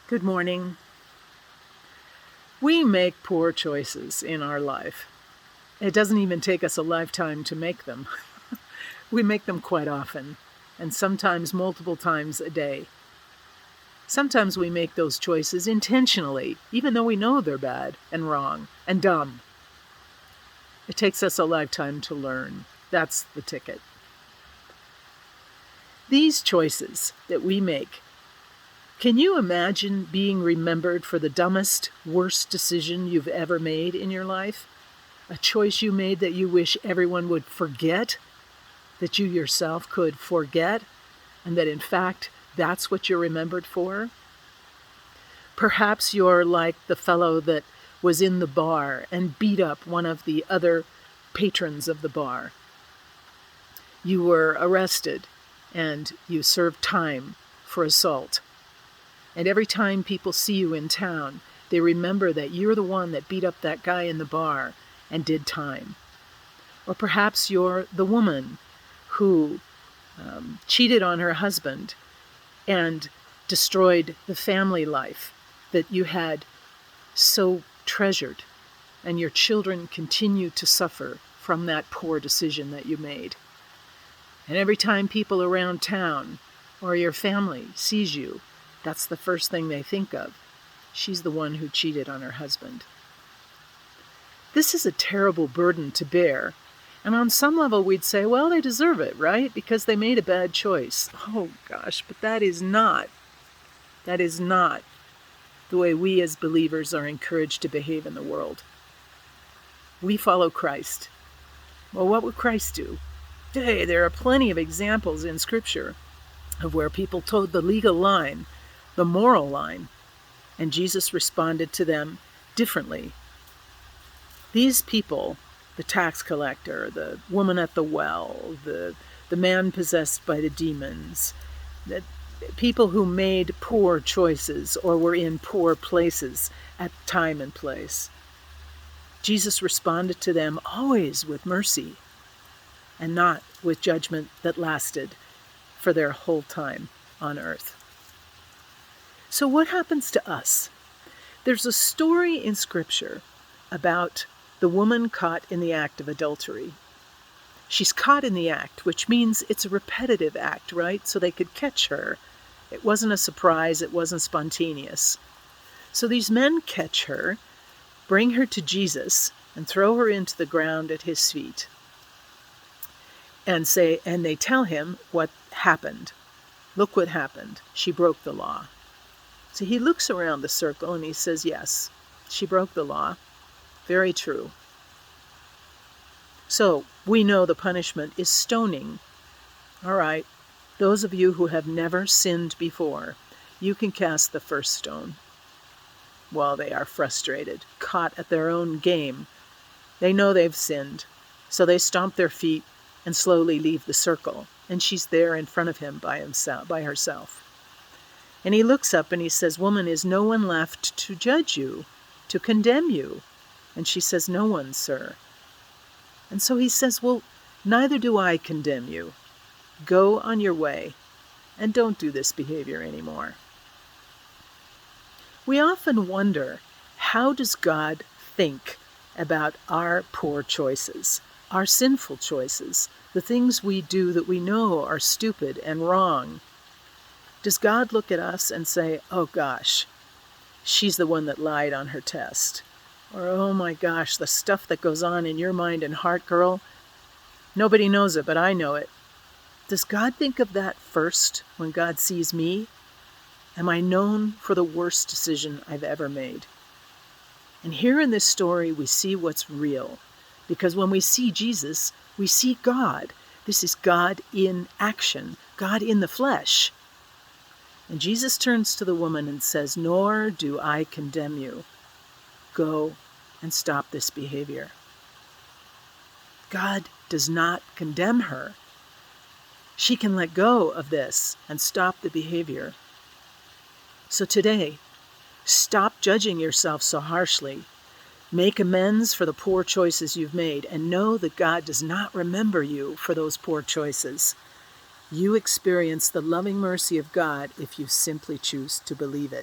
Good morning. We make poor choices in our life. It doesn't even take us a lifetime to make them. We make them quite often, and sometimes multiple times a day. Sometimes we make those choices intentionally, even though we know they're bad and wrong and dumb. It takes us a lifetime to learn. That's the ticket. These choices that we make, can you imagine being remembered for the dumbest, worst decision you've ever made in your life? A choice you made that you wish everyone would forget, that you yourself could forget, and that in fact, that's what you're remembered for? Perhaps you're like the fellow that was in the bar and beat up one of the other patrons of the bar. You were arrested and you served time for assault. And every time people see you in town, they remember that you're the one that beat up that guy in the bar and did time. Or perhaps you're the woman who cheated on her husband and destroyed the family life that you had so treasured, and your children continue to suffer from that poor decision that you made. And every time people around town or your family sees you, that's the first thing they think of. She's the one who cheated on her husband. This is a terrible burden to bear. And on some level, we'd say, well, they deserve it, right? Because they made a bad choice. Oh, gosh, but that is not the way we as believers are encouraged to behave in the world. We follow Christ. Well, what would Christ do? Hey, there are plenty of examples in Scripture of where people towed the legal line, the moral line, and Jesus responded to them differently. These people, the tax collector, the woman at the well, the man possessed by the demons, the people who made poor choices or were in poor places at time and place, Jesus responded to them always with mercy and not with judgment that lasted for their whole time on earth. So what happens to us? There's a story in Scripture about the woman caught in the act of adultery. She's caught in the act, which means it's a repetitive act, right? So they could catch her. It wasn't a surprise. It wasn't spontaneous. So these men catch her, bring her to Jesus, and throw her into the ground at his feet. And they tell him what happened. Look what happened. She broke the law. So he looks around the circle and he says, yes, she broke the law. Very true. So we know the punishment is stoning. All right, those of you who have never sinned before, you can cast the first stone. Well, they are frustrated, caught at their own game. They know they've sinned, so they stomp their feet and slowly leave the circle. And she's there in front of him by herself. And he looks up and he says, woman, is no one left to judge you, to condemn you? And she says, no one, sir. And so he says, well, neither do I condemn you. Go on your way and don't do this behavior anymore. We often wonder, how does God think about our poor choices, our sinful choices, the things we do that we know are stupid and wrong? Does God look at us and say, oh gosh, she's the one that lied on her test? Or, oh my gosh, the stuff that goes on in your mind and heart, girl, nobody knows it, but I know it. Does God think of that first when God sees me? Am I known for the worst decision I've ever made? And here in this story, we see what's real. Because when we see Jesus, we see God. This is God in action, God in the flesh. And Jesus turns to the woman and says, nor do I condemn you. Go and stop this behavior. God does not condemn her. She can let go of this and stop the behavior. So today, stop judging yourself so harshly. Make amends for the poor choices you've made and know that God does not remember you for those poor choices. You experience the loving mercy of God if you simply choose to believe it.